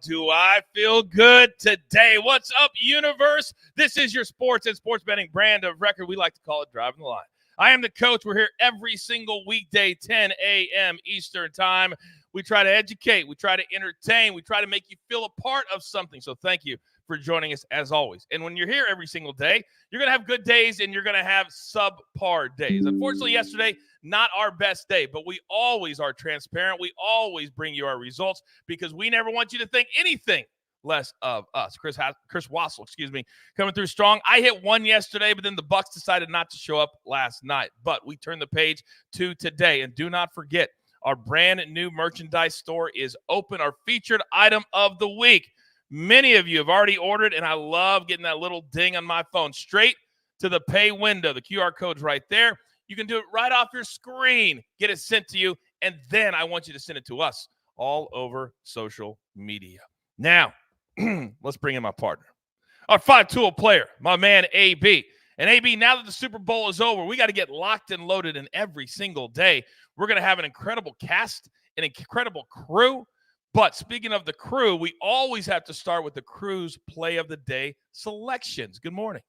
do I feel good today? What's up, universe? This is your sports and sports betting brand of record. We like to call it Driving the Line. I am the coach. We're here every single weekday, 10 a.m. Eastern time. We try to educate. We try to entertain. We try to make you feel a part of something. So thank you for joining us as always. And when you're here every single day, you're going to have good days and you're going to have subpar days. Unfortunately, yesterday, not our best day, but we always are transparent. We always bring you our results because we never want you to think anything less of us. Chris Wassel, coming through strong. I hit one yesterday, but then the Bucks decided not to show up last night. But we turned the page to today. And do not forget, our brand new merchandise store is open. Our featured item of the week. Many of you have already ordered, and I love getting that little ding on my phone straight to the pay window. The QR code's right there. You can do it right off your screen. Get it sent to you, and then I want you to send it to us all over social media. Now, let's bring in my partner, our 5-tool player, my man AB. And AB, now that the Super Bowl is over, we got to get locked and loaded in every single day. We're going to have an incredible cast, an incredible crew. But speaking of the crew, we always have to start with the crew's play of the day selections. Good morning.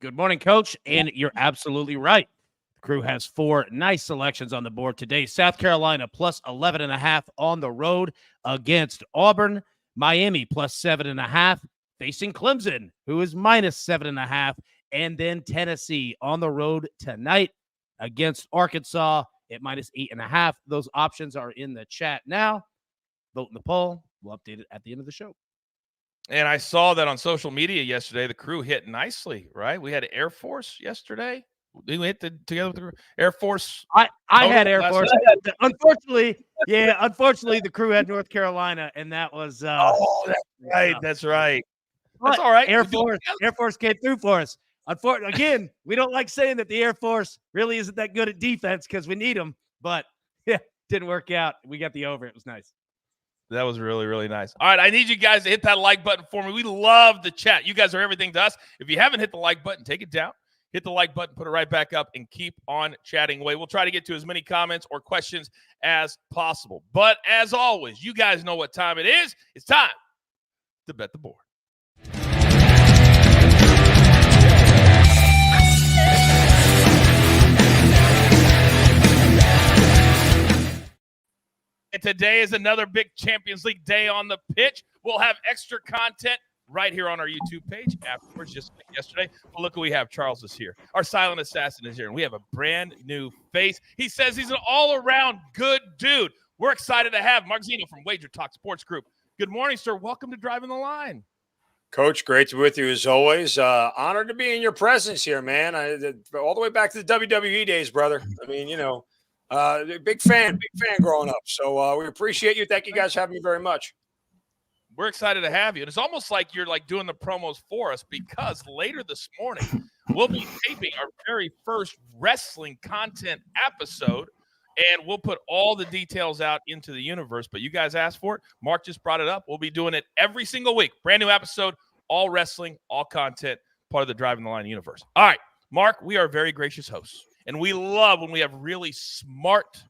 Good morning, Coach. And you're absolutely right. The crew has 4 nice selections on the board today. South Carolina plus 11.5 on the road against Auburn. Miami plus 7.5 facing Clemson, who is minus 7.5. And then Tennessee on the road tonight against Arkansas at minus 8.5. Those options are in the chat now. Vote in the poll. We'll update it at the end of the show. And I saw that on social media yesterday. The crew hit nicely, right? We had Air Force yesterday. We hit together with the Air Force. I had Air Force. Unfortunately, the crew had North Carolina, and that was. That's right. That's right. That's all right. Air Force came through for us. Unfortunately, again, we don't like saying that the Air Force really isn't that good at defense because we need them, but yeah, didn't work out. We got the over. It was nice. That was really, really nice. All right, I need you guys to hit that like button for me. We love the chat. You guys are everything to us. If you haven't hit the like button, take it down. Hit the like button, put it right back up, and keep on chatting away. We'll try to get to as many comments or questions as possible. But as always, you guys know what time it is. It's time to bet the board. And today is another big Champions League day on the pitch. We'll have extra content right here on our YouTube page afterwards, just like yesterday. But look who we have. Charles is here. Our silent assassin is here, and we have a brand new face. He says he's an all-around good dude. We're excited to have Mark Zinno from Wager Talk Sports Group. Good morning, sir. Welcome to Driving the Line. Coach, great to be with you as always. Honored to be in your presence here, man. All the way back to the WWE days, brother. I mean, big fan growing up. So we appreciate you. Thank you guys for having me very much. We're excited to have you. And it's almost like you're like doing the promos for us because later this morning, we'll be taping our very first wrestling content episode, and we'll put all the details out into the universe. But you guys asked for it. Mark just brought it up. We'll be doing it every single week. Brand new episode, all wrestling, all content, part of the Driving the Line universe. All right, Mark, we are very gracious hosts. And we love when we have really smart,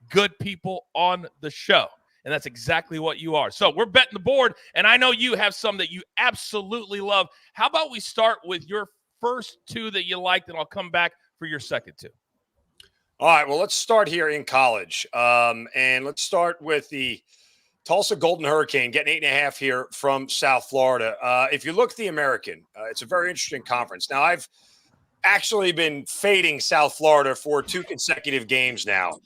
good people on the show. And that's exactly what you are. So we're betting the board, and I know you have some that you absolutely love. How about we start with your first 2 that you liked, and I'll come back for your second 2. All right, well, let's start here in college. And let's start with the Tulsa Golden Hurricane getting 8.5 here from South Florida. If you look at the American, it's a very interesting conference. Now, I've actually been fading South Florida for 2 consecutive games now.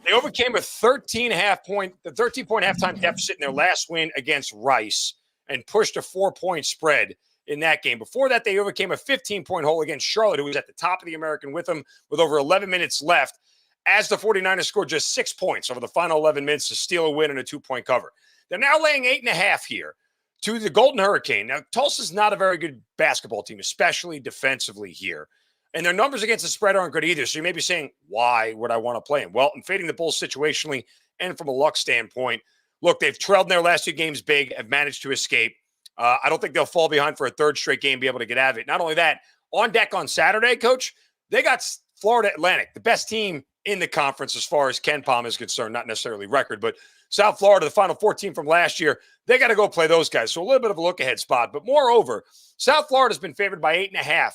They overcame a 13.5 point halftime deficit in their last win against Rice and pushed a 4-point spread in that game. Before that, they overcame a 15-point hole against Charlotte, who was at the top of the American with them with over 11 minutes left, as the 49ers scored just 6 points over the final 11 minutes to steal a win and a 2-point cover. They're now laying 8.5 here to the Golden Hurricane. Now, Tulsa's not a very good basketball team, especially defensively here. And their numbers against the spread aren't good either. So you may be saying, why would I want to play them? Well, I'm fading the Bulls situationally and from a luck standpoint. Look, they've trailed in their last 2 games big, have managed to escape. I don't think they'll fall behind for a 3rd straight game, be able to get out of it. Not only that, on deck on Saturday, Coach, they got Florida Atlantic, the best team in the conference as far as Ken Palm is concerned, not necessarily record, but South Florida, the Final Four team from last year, they got to go play those guys. So a little bit of a look-ahead spot. But moreover, South Florida's been favored by 8.5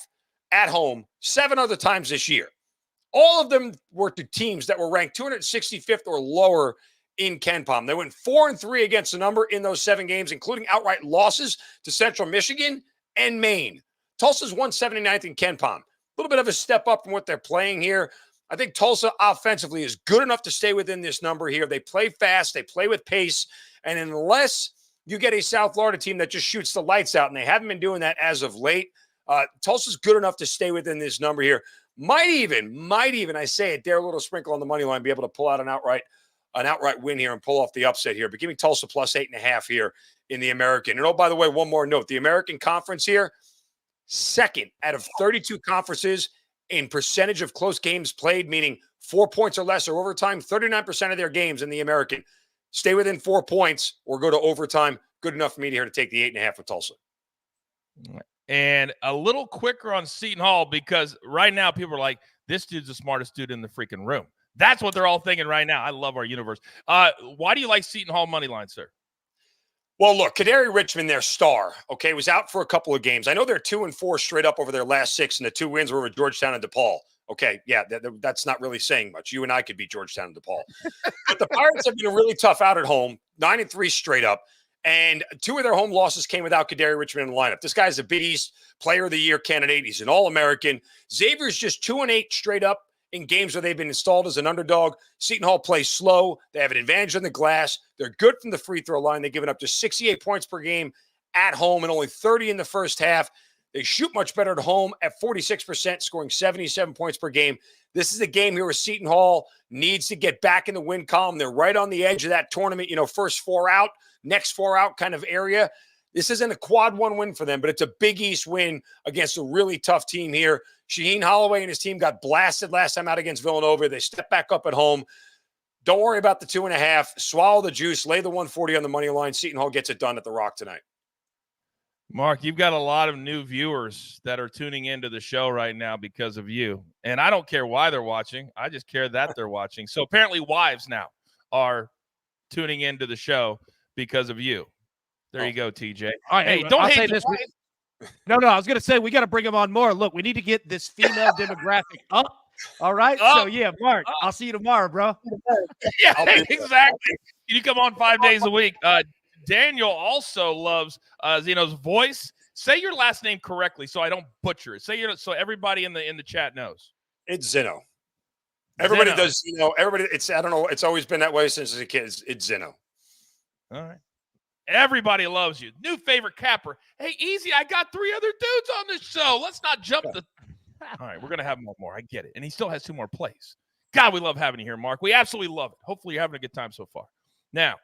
at home 7 other times this year. All of them were to teams that were ranked 265th or lower in KenPom. They went 4-3 against the number in those 7 games, including outright losses to Central Michigan and Maine. Tulsa's 179th in KenPom. A little bit of a step up from what they're playing here. I think Tulsa offensively is good enough to stay within this number here. They play fast. They play with pace. And unless you get a South Florida team that just shoots the lights out, and they haven't been doing that as of late, Tulsa's good enough to stay within this number here. Might even, I say it, dare a little sprinkle on the money line, be able to pull out an outright win here and pull off the upset here. But give me Tulsa plus 8.5 here in the American. And oh, by the way, one more note. The American Conference here, second out of 32 conferences in percentage of close games played, meaning 4 points or less or overtime. 39% of their games in the American stay within 4 points or go to overtime. Good enough for me here to take the 8.5 with Tulsa. And a little quicker on Seton Hall, because right now people are like, this dude's the smartest dude in the freaking room. That's what they're all thinking right now. I love our universe. Why do you like Seton Hall money line, sir? Well, look, Kadari Richmond, their star, okay, was out for a couple of games. I know they're 2-4 straight up over their last 6, and the 2 wins were with Georgetown and DePaul. Okay, yeah, that's not really saying much. You and I could beat Georgetown and DePaul. But the Pirates have been a really tough out at home, 9-3 straight up. And 2 of their home losses came without Kadari Richmond in the lineup. This guy's a Big East Player of the Year candidate. He's an All-American. Xavier's just 2-8 straight up in games where they've been installed as an underdog. Seton Hall plays slow. They have an advantage on the glass. They're good from the free throw line. They've given up just 68 points per game at home and only 30 in the first half. They shoot much better at home at 46%, scoring 77 points per game. This is a game here where Seton Hall needs to get back in the win column. They're right on the edge of that tournament, first 4 out, next 4 out kind of area. This isn't a quad 1 win for them, but it's a Big East win against a really tough team here. Shaheen Holloway and his team got blasted last time out against Villanova. They step back up at home. Don't worry about the 2.5. Swallow the juice. Lay the 140 on the money line. Seton Hall gets it done at the Rock tonight. Mark, you've got a lot of new viewers that are tuning into the show right now because of you. And I don't care why they're watching. I just care that they're watching. So apparently wives now are tuning into the show because of you. There you go, TJ. All right, hey, don't hate this. No, I was going to say we got to bring him on more. Look, we need to get this female demographic up. All right? So, yeah, Mark, I'll see you tomorrow, bro. Yeah, exactly. You come on 5 days a week. Daniel also loves Zinno's voice. Say your last name correctly so I don't butcher it. So everybody in the chat knows. It's Zinno. Everybody does Zinno. Everybody, I don't know. It's always been that way since as a kid. It's Zinno. All right. Everybody loves you. New favorite capper. Hey, easy. I got 3 other dudes on this show. Let's not jump the. All right, we're gonna have more. I get it, and he still has 2 more plays. God, we love having you here, Mark. We absolutely love it. Hopefully, you're having a good time so far. Now,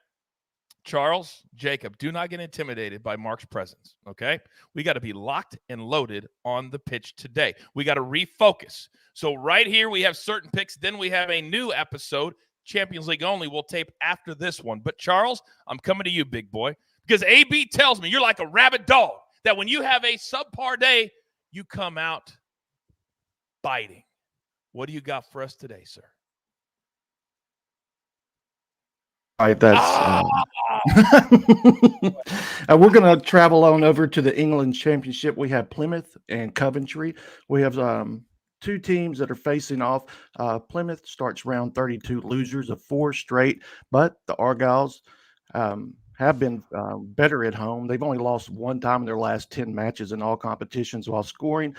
Charles, Jacob, do not get intimidated by Mark's presence. Okay, we got to be locked and loaded on the pitch today. We got to refocus. So right here, we have certain picks. Then we have a new episode. Champions League only. We'll tape after this one. But Charles, I'm coming to you, big boy, because AB tells me you're like a rabid dog, that when you have a subpar day, you come out biting. What do you got for us today, sir? All right, that's we're going to travel on over to the England Championship. We have Plymouth and Coventry. We have 2 teams that are facing off. Plymouth starts round 32 losers of 4 straight, but the Argyles have been better at home. They've only lost 1 time in their last 10 matches in all competitions while scoring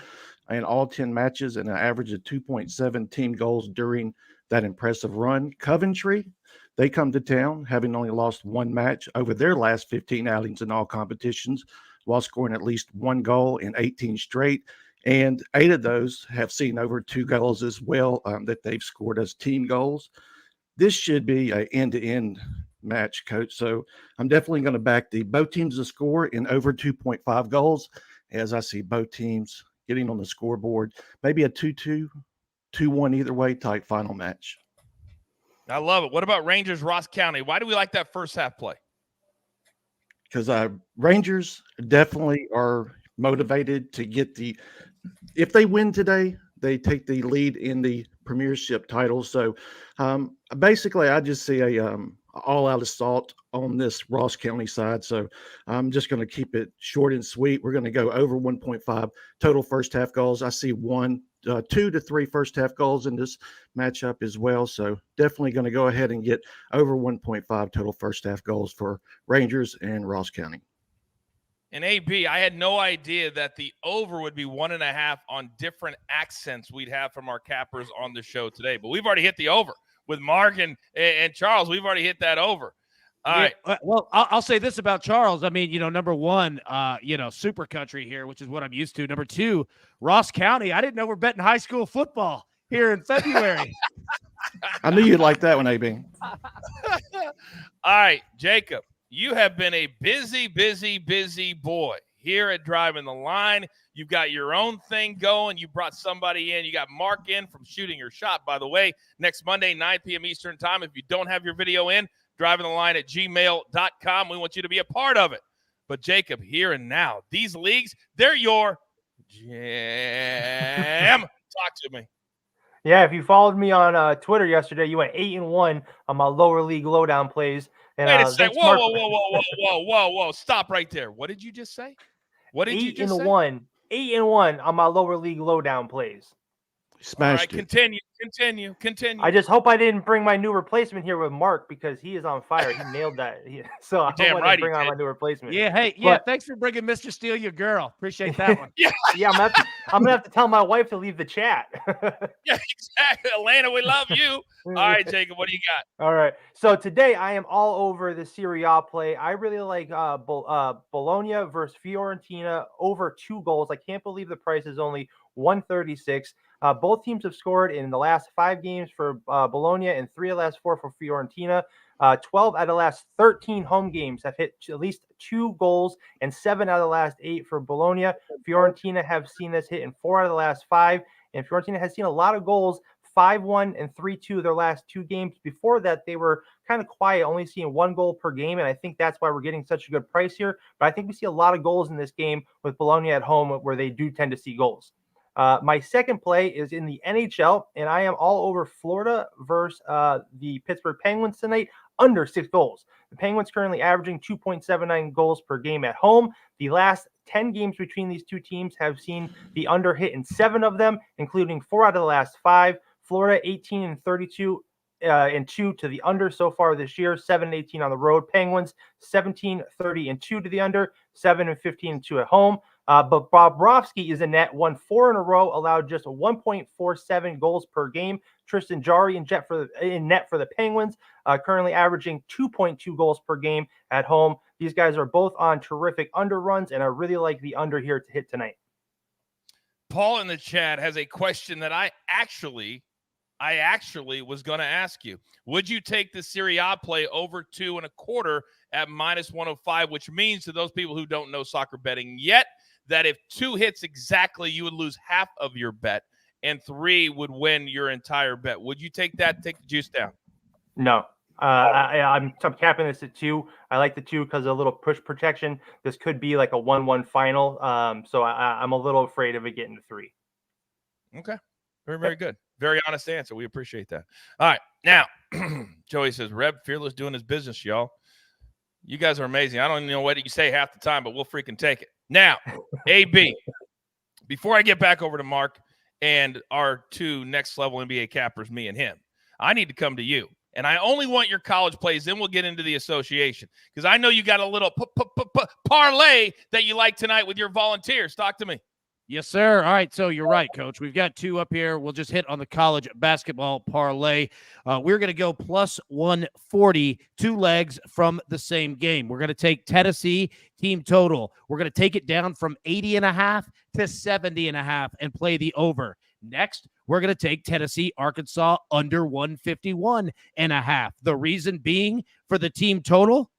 in all 10 matches and an average of 2.7 team goals during that impressive run. Coventry, they come to town having only lost 1 match over their last 15 outings in all competitions while scoring at least 1 goal in 18 straight. And 8 of those have seen over 2 goals as well that they've scored as team goals. This should be an end-to-end match, Coach. So I'm definitely going to back both teams to score in over 2.5 goals, as I see both teams getting on the scoreboard. Maybe a 2-2, 2-1 either way type final match. I love it. What about Rangers, Ross County? Why do we like that first half play? Because Rangers definitely are motivated to get if they win today, they take the lead in the premiership title. So basically I just see a all-out assault on this Ross County side. So I'm just going to keep it short and sweet. We're going to go over 1.5 total first half goals. I see 2 to 3 first half goals in this matchup as well. So definitely going to go ahead and get over 1.5 total first half goals for Rangers and Ross County. And AB, I had no idea that the over would be 1.5 on different accents we'd have from our cappers on the show today. But we've already hit the over with Mark and Charles. We've already hit that over. All right. Well, I'll say this about Charles. I mean, number one, super country here, which is what I'm used to. Number two, Ross County. I didn't know we're betting high school football here in February. I knew you'd like that one, AB. All right, Jacob. You have been a busy boy here at Driving the Line. You've got your own thing going. You brought somebody in. You got Mark in from Shooting Your Shot. By the way, next Monday, 9 p.m. Eastern time. If you don't have your video in, drivingtheline@gmail.com. We want you to be a part of it. But Jacob, here and now, these leagues, they're your jam. Talk to me. Yeah, if you followed me on Twitter yesterday, you went 8-1 on my lower league lowdown plays. And, wait a second. Whoa. Stop right there. What did you just say? What did you just say? 8-1 on my lower league lowdown plays. Smashed All right, it. continue. I just hope I didn't bring my new replacement here with Mark because he is on fire. He nailed that. So I hope I didn't bring on my new replacement. Yeah, thanks for bringing Mr. Steele your girl. Appreciate that one. Yeah, I'm gonna have to tell my wife to leave the chat. Yeah, exactly. Atlanta, we love you. All right, Jacob, what do you got? All right. So today I am all over the Serie A play. I really like Bologna versus Fiorentina over 2 goals. I can't believe the price is only 136. Both teams have scored in the last 5 games for Bologna and 3 of the last 4 for Fiorentina. 12 out of the last 13 home games have hit at least 2 goals, and 7 out of the last 8 for Bologna. Fiorentina have seen this hit in 4 out of the last 5, and Fiorentina has seen a lot of goals, 5-1 and 3-2 their last 2 games. Before that, they were kind of quiet, only seeing 1 goal per game, and I think that's why we're getting such a good price here. But I think we see a lot of goals in this game with Bologna at home where they do tend to see goals. My second play is in the NHL, and I am all over Florida versus the Pittsburgh Penguins tonight, under 6 goals. The Penguins currently averaging 2.79 goals per game at home. The last 10 games between these two teams have seen the under hit in 7 of them, including 4 out of the last 5. Florida 18-32 and 2 to the under so far this year, 7-18 on the road. Penguins 17-30 and 2 to the under, 7-15 and 2 at home. But Bobrovsky is in net, won 4 in a row, allowed just 1.47 goals per game. Tristan Jarry in net for the Penguins, currently averaging 2.2 goals per game at home. These guys are both on terrific under runs, and I really like the under here to hit tonight. Paul in the chat has a question that I actually was going to ask you. Would you take the Serie A play over 2.25 at -105, which means to those people who don't know soccer betting yet, that if 2 hits exactly, you would lose half of your bet, and 3 would win your entire bet. Would you take that? Take the juice down? No. I'm capping this at 2. I like the 2 because of a little push protection. This could be like a 1-1 final. So I'm a little afraid of it getting to 3. Okay. Very, very good. Very honest answer. We appreciate that. All right. Now, Joey says, Rebb Fearless doing his business, y'all. You guys are amazing. I don't even know what you say half the time, but we'll freaking take it. Now, AB, before I get back over to Mark and our 2 next level NBA cappers, me and him, I need to come to you. And I only want your college plays. Then we'll get into the association because I know you got a little parlay that you like tonight with your volunteers. Talk to me. Yes, sir. All right. So you're right, Coach. We've got 2 up here. We'll just hit on the college basketball parlay. We're going to go plus 140, 2 legs from the same game. We're going to take Tennessee team total. We're going to take it down from 80.5 to 70.5 and play the over. Next, we're going to take Tennessee, Arkansas under 151.5. The reason being for the team total,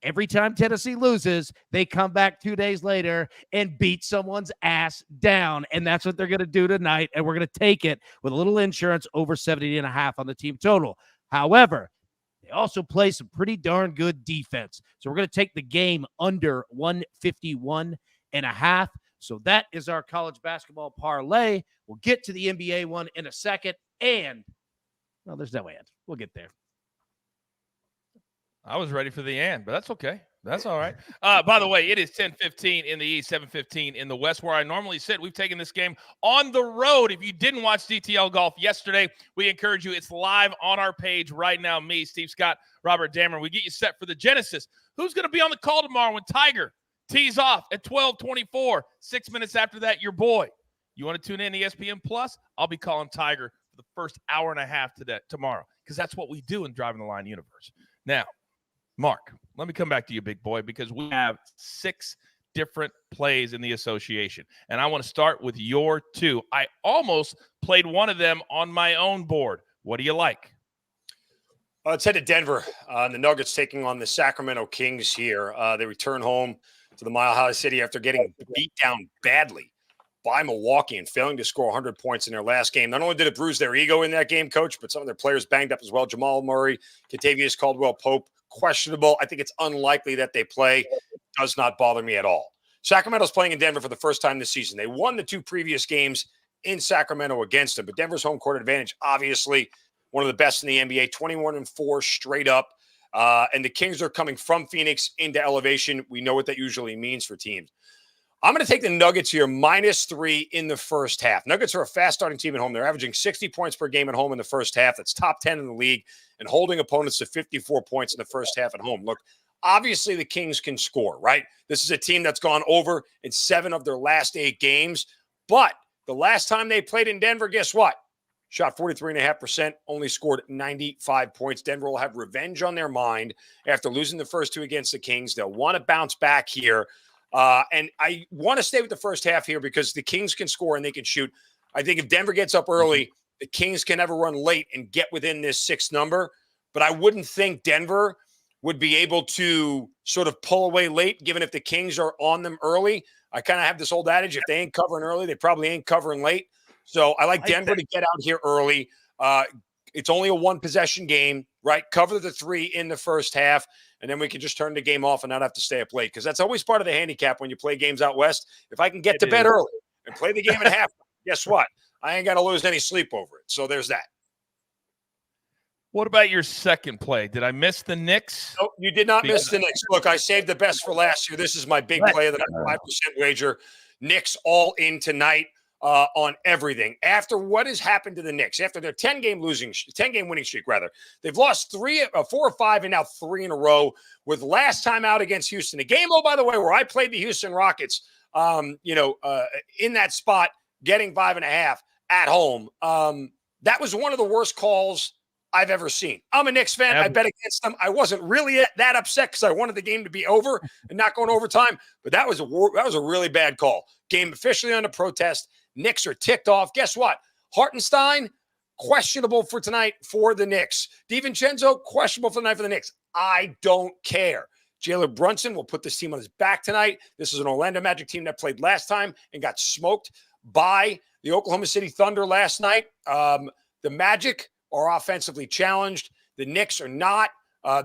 every time Tennessee loses, they come back 2 days later and beat someone's ass down. And that's what they're going to do tonight. And we're going to take it with a little insurance over 70.5 on the team total. However, they also play some pretty darn good defense. So we're going to take the game under 151.5. So that is our college basketball parlay. We'll get to the NBA one in a second. And, well, there's no and. We'll get there. I was ready for the and, but that's okay. That's all right. By the way, it is 10:15 in the East, 7:15 in the West, where I normally sit. We've taken this game on the road. If you didn't watch DTL Golf yesterday, we encourage you. It's live on our page right now. Me, Steve Scott, Robert Dammer. We get you set for the Genesis. Who's going to be on the call tomorrow when Tiger tees off at 12:24? 6 minutes after that, your boy. You want to tune in ESPN Plus? I'll be calling Tiger for the first hour and a half tomorrow, because that's what we do in Driving the Line universe. Now, Mark, let me come back to you, big boy, because we have 6 different plays in the association. And I want to start with your 2. I almost played one of them on my own board. What do you like? Let's head to Denver. The Nuggets taking on the Sacramento Kings here. They return home to the Mile High City after getting beat down badly by Milwaukee and failing to score 100 points in their last game. Not only did it bruise their ego in that game, Coach, but some of their players banged up as well. Jamal Murray, Kentavious Caldwell-Pope, questionable. I think it's unlikely that they play. Does not bother me at all. Sacramento's playing in Denver for the first time this season. They won the 2 previous games in Sacramento against them, but Denver's home court advantage, obviously one of the best in the NBA, 21-4 straight up. And the Kings are coming from Phoenix into elevation. We know what that usually means for teams. I'm going to take the Nuggets here, -3 in the first half. Nuggets are a fast-starting team at home. They're averaging 60 points per game at home in the first half. That's top 10 in the league, and holding opponents to 54 points in the first half at home. Look, obviously the Kings can score, right? This is a team that's gone over in 7 of their last 8 games. But the last time they played in Denver, guess what? Shot 43.5%, only scored 95 points. Denver will have revenge on their mind after losing the first 2 against the Kings. They'll want to bounce back here. And I want to stay with the first half here because the Kings can score and they can shoot. I think if Denver gets up early, the Kings can never run late and get within this 6 number. But I wouldn't think Denver would be able to sort of pull away late, given if the Kings are on them early. I kind of have this old adage, if they ain't covering early, they probably ain't covering late. So I like Denver to get out here early. It's only a 1-possession game, right? Cover the 3 in the first half, and then we can just turn the game off and not have to stay up late, because that's always part of the handicap when you play games out west. If I can get to bed early and play the game at half, guess what? I ain't got to lose any sleep over it. So there's that. What about your second play? Did I miss the Knicks? No, you did not miss the Knicks. Look, I saved the best for last year. This is my big play of the 5% wager. Knicks all in tonight. On everything. After what has happened to the Knicks, after their 10-game winning streak, they've lost 4 or 5 and now 3 in a row, with last time out against Houston. A game, by the way, where I played the Houston Rockets, in that spot, getting 5.5 at home. That was one of the worst calls I've ever seen. I'm a Knicks fan. I bet against them. I wasn't really that upset because I wanted the game to be over and not going overtime, but that was a really bad call. Game officially under protest. Knicks are ticked off. Guess what? Hartenstein, questionable for tonight for the Knicks. DiVincenzo, questionable for tonight for the Knicks. I don't care. Jalen Brunson will put this team on his back tonight. This is an Orlando Magic team that played last time and got smoked by the Oklahoma City Thunder last night. The Magic are offensively challenged. The Knicks are not.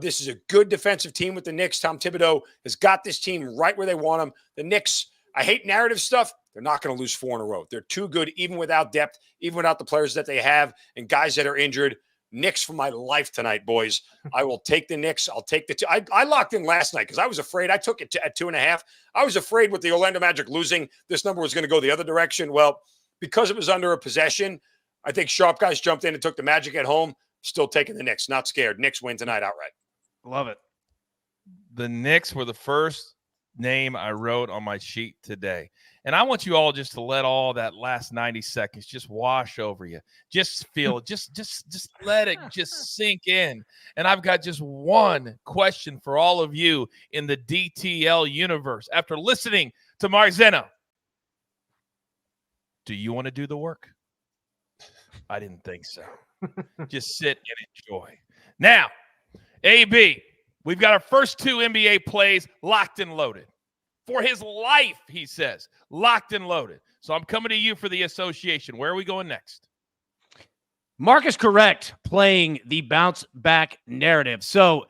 This is a good defensive team with the Knicks. Tom Thibodeau has got this team right where they want them. The Knicks, I hate narrative stuff. They're not going to lose 4 in a row. They're too good, even without depth, even without the players that they have and guys that are injured. Knicks for my life tonight, boys. I will take the Knicks. I'll take the 2. I locked in last night because I was afraid. I took it at 2.5. I was afraid with the Orlando Magic losing, this number was going to go the other direction. Well, because it was under a possession, I think sharp guys jumped in and took the Magic at home. Still taking the Knicks. Not scared. Knicks win tonight outright. Love it. The Knicks were the first name I wrote on my sheet today. And I want you all just to let all that last 90 seconds just wash over you. Just feel it. Just let it just sink in. And I've got just one question for all of you in the DTL universe. After listening to Mark Zinno, do you want to do the work? I didn't think so. Just sit and enjoy. Now, AB, we've got our first 2 NBA plays locked and loaded. For his life, he says, locked and loaded. So I'm coming to you for the association. Where are we going next? Mark is correct, playing the bounce back narrative. So,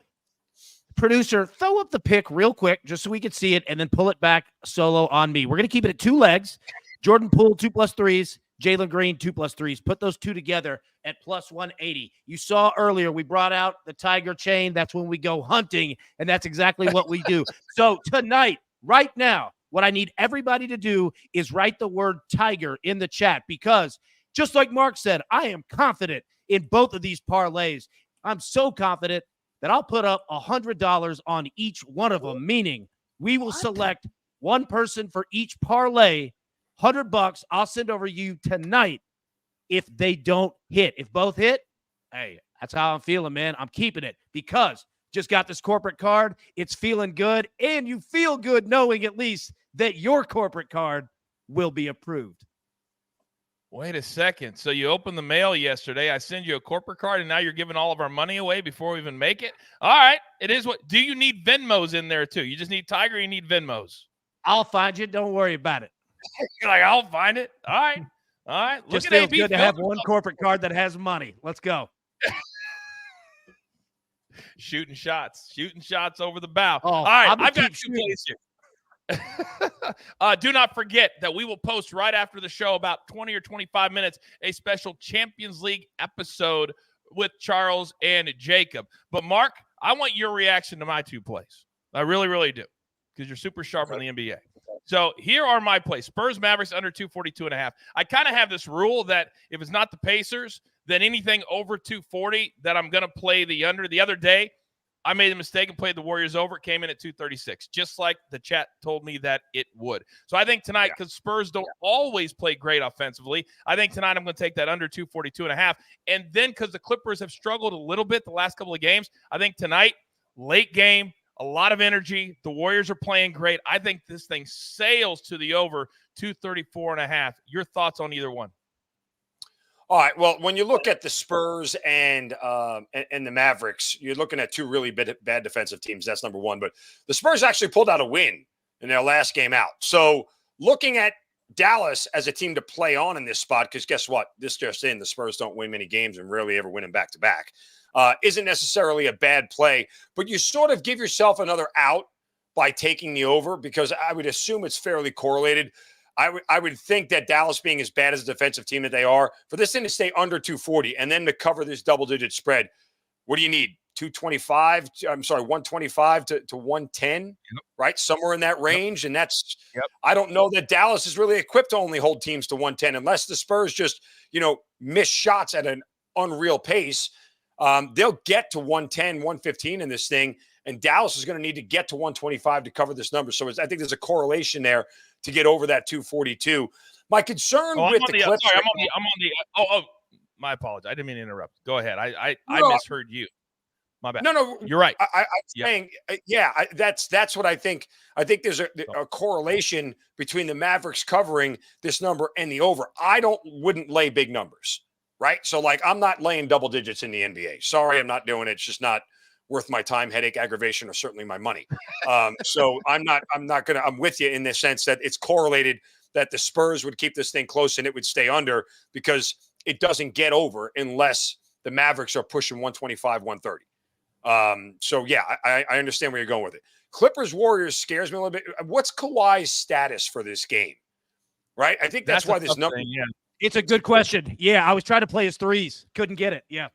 producer, throw up the pick real quick just so we can see it and then pull it back solo on me. We're going to keep it at 2 legs. Jordan Poole, 2+3s. Jalen Green, 2+3s. Put those two together at plus 180. You saw earlier we brought out the Tiger chain. That's when we go hunting, and that's exactly what we do. So tonight, right now, what I need everybody to do is write the word Tiger in the chat, because just like Mark said, I am confident in both of these parlays. I'm so confident that I'll put up $100 on each one of them, meaning we will select one person for each parlay, $100 I'll send over you tonight if they don't hit. If both hit, hey, that's how I'm feeling, man. I'm keeping it because just got this corporate card. It's feeling good, and you feel good knowing at least that your corporate card will be approved. Wait a second. So you opened the mail yesterday. I send you a corporate card, and now you're giving all of our money away before we even make it? All right. It is what – do you need Venmos in there too? You just need Tiger, you need Venmos? I'll find you. Don't worry about it. You're like, I'll find it. All right. All right. Just Look at feels AB good to have one corporate card that has money. Let's go. Shooting shots over the bow. Oh, all right. I've got two shooting. plays here. Do not forget that we will post right after the show, about 20 or 25 minutes, a special Champions League episode with Charles and Jacob. But Mark, I want your reaction to my two plays. I really, really do, because you're super sharp on the NBA. So here are my plays. Spurs Mavericks under 242.5. I kind of have this rule that if it's not the Pacers, then anything over 240 that I'm going to play the under. The other day, I made a mistake and played the Warriors over. It came in at 236, just like the chat told me that it would. So I think tonight, because Spurs don't always play great offensively, I think tonight I'm going to take that under 242.5. And then because the Clippers have struggled a little bit the last couple of games, I think tonight, late game, a lot of energy. The Warriors are playing great. I think this thing sails to the over 234.5. Your thoughts on either one? All right. Well, when you look at the Spurs and the Mavericks, you're looking at two really bad defensive teams. That's number one. But the Spurs actually pulled out a win in their last game out. So looking at Dallas as a team to play on in this spot, because guess what? This just in, the Spurs don't win many games and rarely ever win them back-to-back, isn't necessarily a bad play. But you sort of give yourself another out by taking the over, because I would assume it's fairly correlated. I would think that Dallas, being as bad as a defensive team that they are, for this thing to stay under 240 and then to cover this double-digit spread, what do you need? 125 to 110, right? Somewhere in that range. And that's, I don't know that Dallas is really equipped to only hold teams to 110 unless the Spurs just, miss shots at an unreal pace. They'll get to 110, 115 in this thing, and Dallas is going to need to get to 125 to cover this number. So I think there's a correlation there to get over that 242. My concern with the Clippers. Sorry, I'm on the. My apologies. I didn't mean to interrupt. Go ahead. I misheard you. My bad. No, you're right. I'm saying, that's what I think. I think there's a correlation between the Mavericks covering this number and the over. Wouldn't lay big numbers, right? So I'm not laying double digits in the NBA. Sorry, I'm not doing it. It's just not worth my time, headache, aggravation, or certainly my money. So I'm with you in the sense that it's correlated that the Spurs would keep this thing close and it would stay under, because it doesn't get over unless the Mavericks are pushing 125, 130. I understand where you're going with it. Clippers Warriors scares me a little bit. What's Kawhi's status for this game? Right? I think that's why this number. It's a good question. Yeah, I was trying to play his threes. Couldn't get it. Yeah.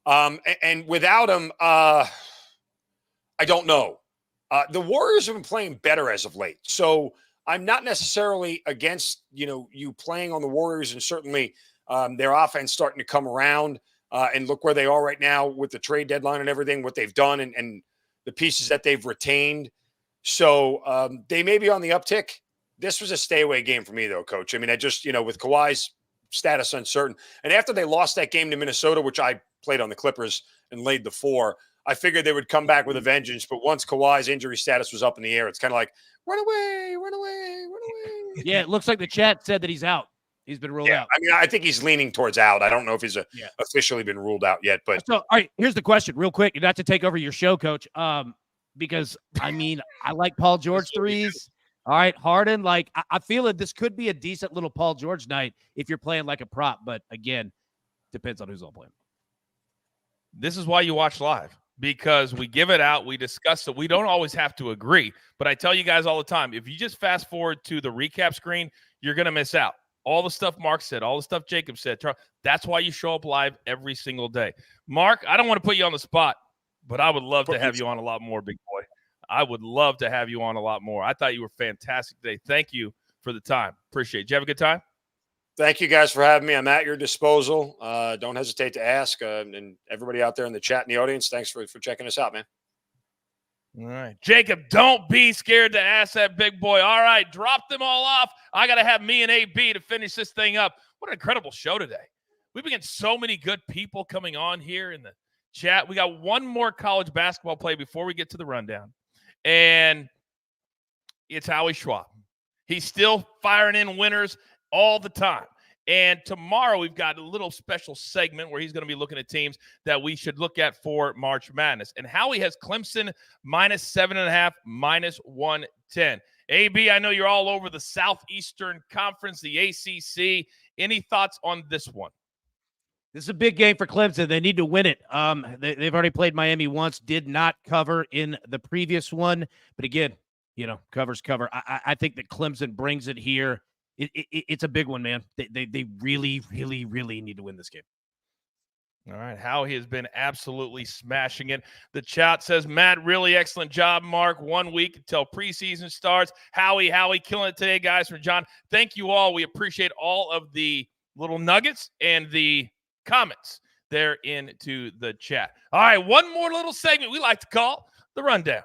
And without him, I don't know. The Warriors have been playing better as of late. So I'm not necessarily against, you playing on the Warriors, and certainly their offense starting to come around, and look where they are right now with the trade deadline and everything, what they've done and the pieces that they've retained. So they may be on the uptick. This was a stay away game for me though, Coach. I mean, I just, with Kawhi's status uncertain, and after they lost that game to Minnesota, which I played on the Clippers and laid the 4, I figured they would come back with a vengeance. But once Kawhi's injury status was up in the air, it's kind of like, run away, run away, run away. Yeah, it looks like the chat said that he's out. He's been ruled out. I mean, I think he's leaning towards out. I don't know if he's officially been ruled out yet. But so, all right, here's the question real quick. Not to take over your show, Coach, because, I mean, I like Paul George threes. All right, Harden, I feel that this could be a decent little Paul George night if you're playing like a prop. But, again, depends on who's all playing. This is why you watch live, because we give it out, we discuss it. We don't always have to agree, but I tell you guys all the time, if you just fast forward to the recap screen, you're going to miss out. all the stuff Mark said, all the stuff Jacob said. That's why you show up live every single day. Mark, I don't want to put you on the spot, but I would love to have you on a lot more, big boy. I would love to have you on a lot more. I thought you were fantastic today. Thank you for the time. Appreciate it. Did you have a good time? Thank you guys for having me. I'm at your disposal. Don't hesitate to ask. And everybody out there in the chat and the audience, thanks for checking us out, man. All right. Jacob, don't be scared to ask that big boy. All right, drop them all off. I got to have me and AB to finish this thing up. What an incredible show today. We've been getting so many good people coming on here in the chat. We got one more college basketball play before we get to the rundown, and it's Howie Schwab. He's still firing in winners all the time. And tomorrow we've got a little special segment where he's going to be looking at teams that we should look at for March Madness. And Howie has Clemson -7.5, -110. AB, I know you're all over the Southeastern Conference, the ACC. Any thoughts on this one? This is a big game for Clemson. They need to win it. They've already played Miami once, did not cover in the previous one. But again, cover's cover. I think that Clemson brings it here. It's a big one, man. They really, really, really need to win this game. All right. Howie has been absolutely smashing it. The chat says, Matt, really excellent job, Mark. 1 week until preseason starts. Howie, killing it today, guys. From John, thank you all. We appreciate all of the little nuggets and the comments there into the chat. All right. One more little segment we like to call the rundown.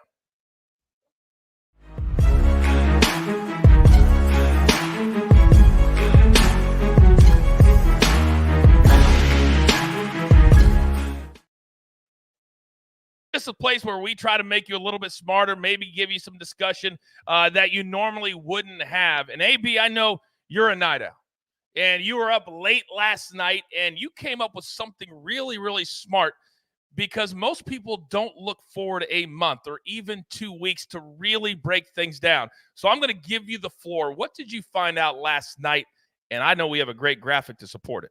This is a place where we try to make you a little bit smarter, maybe give you some discussion that you normally wouldn't have. And AB, I know you're a night owl, and you were up late last night, and you came up with something really, really smart, because most people don't look forward a month or even 2 weeks to really break things down. So I'm going to give you the floor. What did you find out last night? And I know we have a great graphic to support it.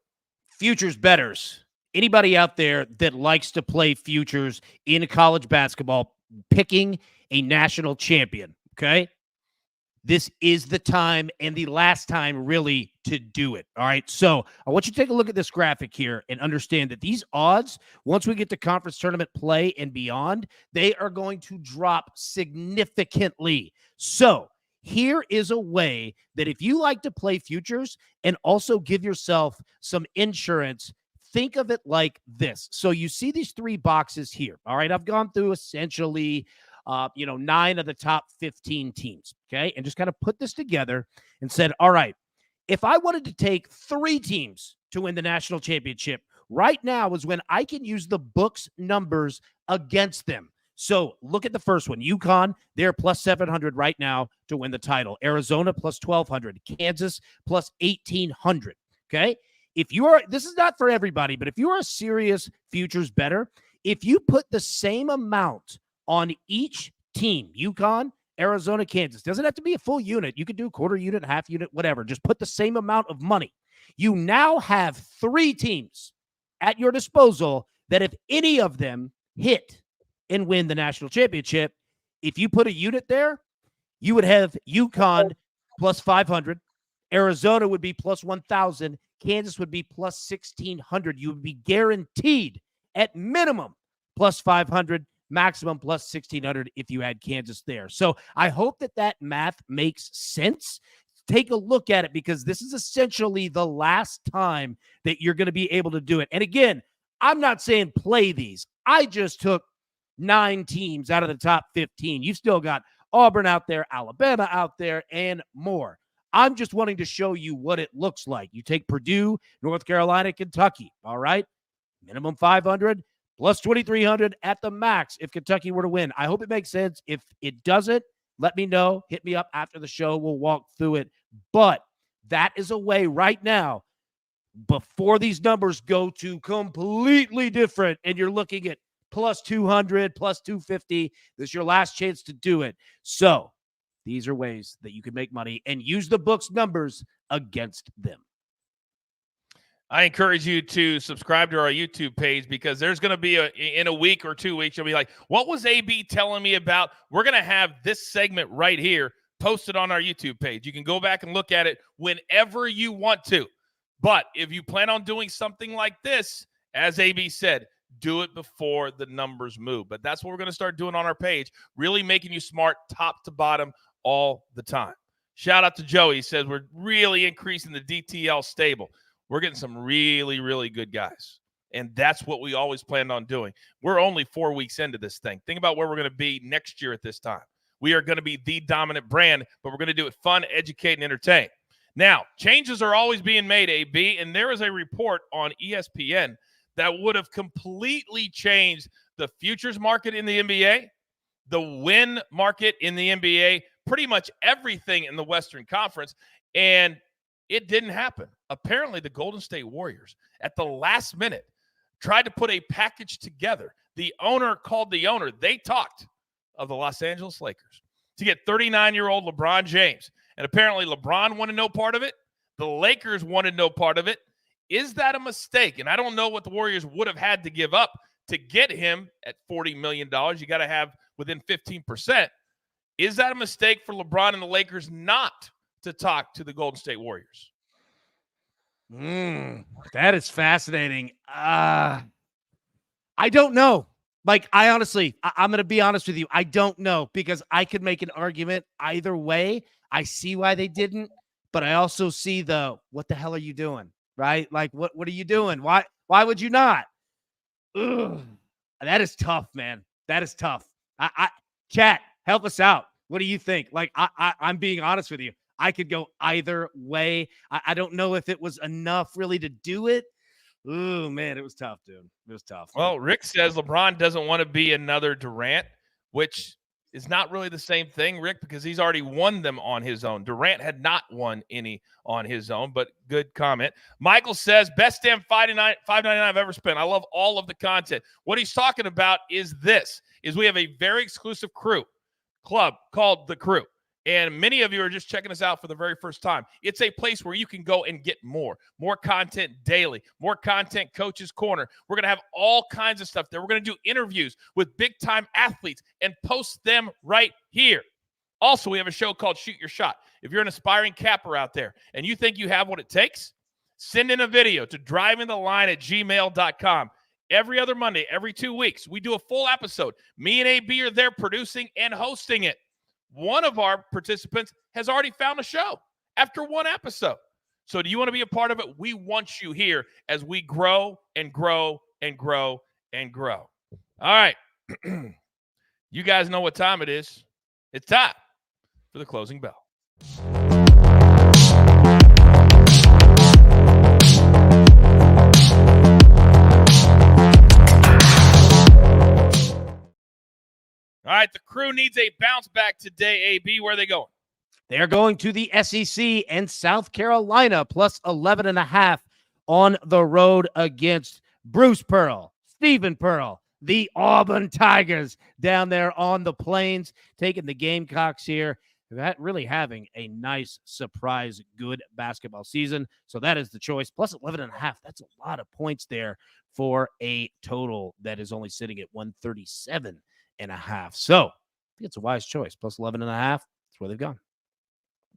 Futures bettors. Anybody out there that likes to play futures in college basketball, picking a national champion, okay? This is the time and the last time really to do it, all right? So I want you to take a look at this graphic here and understand that these odds, once we get to conference tournament play and beyond, they are going to drop significantly. So here is a way that if you like to play futures and also give yourself some insurance, think of it like this. So you see these 3 boxes here. All right. I've gone through essentially, 9 of the top 15 teams. Okay. And just kind of put this together and said, all right, if I wanted to take 3 teams to win the national championship, right now is when I can use the books numbers against them. So look at the first one. UConn, they're +700 right now to win the title. Arizona +1,200. Kansas +1,800. Okay. If you are, this is not for everybody, but if you are a serious futures bettor, if you put the same amount on each team, UConn, Arizona, Kansas, doesn't have to be a full unit. You could do quarter unit, half unit, whatever. Just put the same amount of money. You now have 3 teams at your disposal that if any of them hit and win the national championship, if you put a unit there, you would have UConn +500, Arizona would be +1,000, Kansas would be +1,600. You would be guaranteed at minimum +500, maximum +1,600 if you had Kansas there. So I hope that math makes sense. Take a look at it, because this is essentially the last time that you're going to be able to do it. And again, I'm not saying play these. I just took 9 teams out of the top 15. You've still got Auburn out there, Alabama out there, and more. I'm just wanting to show you what it looks like. You take Purdue, North Carolina, Kentucky, all right? Minimum 500, +2,300 at the max if Kentucky were to win. I hope it makes sense. If it doesn't, let me know. Hit me up after the show. We'll walk through it. But that is a way right now, before these numbers go to completely different and you're looking at +200, +250, this is your last chance to do it. So these are ways that you can make money and use the book's numbers against them. I encourage you to subscribe to our YouTube page, because there's going to be in a week or 2 weeks, you'll be like, what was AB telling me about? We're going to have this segment right here posted on our YouTube page. You can go back and look at it whenever you want to. But if you plan on doing something like this, as AB said, do it before the numbers move. But that's what we're going to start doing on our page, really making you smart top to bottom all the time. Shout out to Joey. He says we're really increasing the DTL stable. We're getting some really, really good guys. And that's what we always planned on doing. We're only 4 weeks into this thing. Think about where we're going to be next year at this time. We are going to be the dominant brand, but we're going to do it fun, educate, and entertain. Now, changes are always being made, AB, and there is a report on ESPN that would have completely changed the futures market in the NBA, the win market in the NBA, pretty much everything in the Western Conference, and it didn't happen. Apparently, the Golden State Warriors, at the last minute, tried to put a package together. The owner called the owner. They talked of the Los Angeles Lakers to get 39-year-old LeBron James. And apparently LeBron wanted no part of it. The Lakers wanted no part of it. Is that a mistake? And I don't know what the Warriors would have had to give up to get him at $40 million. You got to have within 15%. Is that a mistake for LeBron and the Lakers not to talk to the Golden State Warriors? That is fascinating. I don't know. Like, I'm going to be honest with you. I don't know, because I could make an argument either way. I see why they didn't, but I also see what the hell are you doing? Right? Like, what are you doing? Why would you not? Ugh. That is tough, man. That is tough. Chat, help us out. What do you think? Like, I'm being honest with you. I could go either way. I don't know if it was enough really to do it. Ooh, man, it was tough, dude. It was tough. Well, Rick says LeBron doesn't want to be another Durant, which is not really the same thing, Rick, because he's already won them on his own. Durant had not won any on his own, but good comment. Michael says, best damn $5.99 I've ever spent. I love all of the content. What he's talking about is we have a very exclusive club called The Crew. And many of you are just checking us out for the very first time. It's a place where you can go and get more content daily, more content, Coach's Corner. We're going to have all kinds of stuff there. We're going to do interviews with big-time athletes and post them right here. Also, we have a show called Shoot Your Shot. If you're an aspiring capper out there and you think you have what it takes, send in a video to drivingtheline@gmail.com. Every other Monday, every 2 weeks, we do a full episode. Me and AB are there producing and hosting it. One of our participants has already found a show after one episode. So do you want to be a part of it? We want you here as we grow and grow and grow and grow. All right. You guys know what time it is. It's time for the closing bell. All right, the Crew needs a bounce back today, AB. Where are they going? They're going to the SEC and South Carolina, plus 11.5 on the road against Bruce Pearl, Stephen Pearl, the Auburn Tigers down there on the plains, taking the Gamecocks here. That really having a nice surprise, good basketball season. So that is the choice. Plus 11.5. That's a lot of points there for a total that is only sitting at 137.5. So I think it's a wise choice. Plus 11.5. That's where they've gone.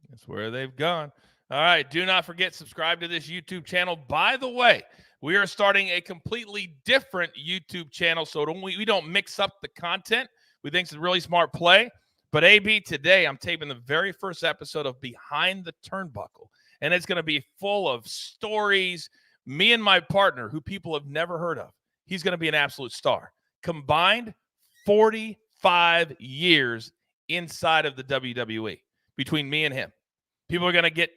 That's where they've gone. All right. Do not forget, subscribe to this YouTube channel. By the way, we are starting a completely different YouTube channel, so we don't mix up the content. We think it's a really smart play. But AB, today I'm taping the very first episode of Behind the Turnbuckle, and it's going to be full of stories. Me and my partner, who people have never heard of, he's going to be an absolute star. Combined 45 years inside of the WWE between me and him. People are going to get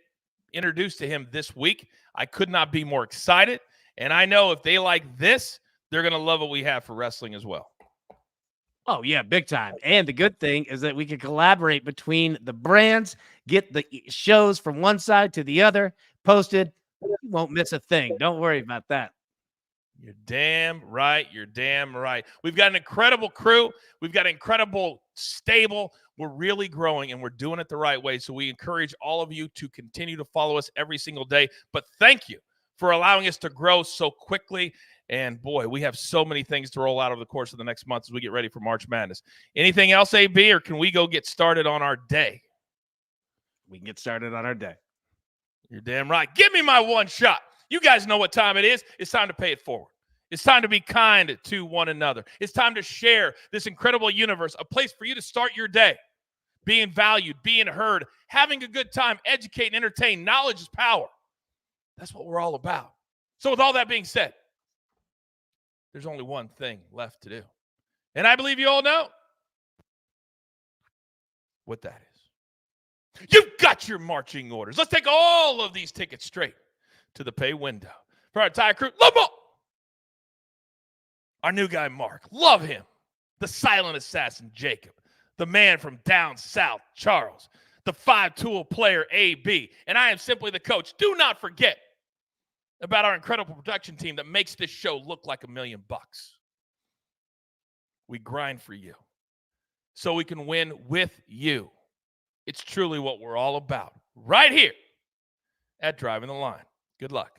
introduced to him this week. I could not be more excited. And I know if they like this, they're going to love what we have for wrestling as well. Oh, yeah, big time. And the good thing is that we can collaborate between the brands, get the shows from one side to the other posted. You won't miss a thing. Don't worry about that. You're damn right. You're damn right. We've got an incredible crew. We've got an incredible stable. We're really growing, and we're doing it the right way. So we encourage all of you to continue to follow us every single day. But thank you for allowing us to grow so quickly. And, boy, we have so many things to roll out over the course of the next month as we get ready for March Madness. Anything else, AB, or can we go get started on our day? we can get started on our day. You're damn right. Give me my one shot. You guys know what time it is. It's time to pay it forward. It's time to be kind to one another. It's time to share this incredible universe, a place for you to start your day, being valued, being heard, having a good time, educate and entertain. Knowledge is power. That's what we're all about. So with all that being said, there's only one thing left to do. And I believe you all know what that is. You've got your marching orders. Let's take all of these tickets straight to the pay window. For our entire crew, love them. Our new guy, Mark. Love him. The silent assassin, Jacob. The man from down south, Charles. The five-tool player, AB. And I am simply the coach. Do not forget about our incredible production team that makes this show look like $1 million. We grind for you so we can win with you. It's truly what we're all about right here at Driving the Line. Good luck.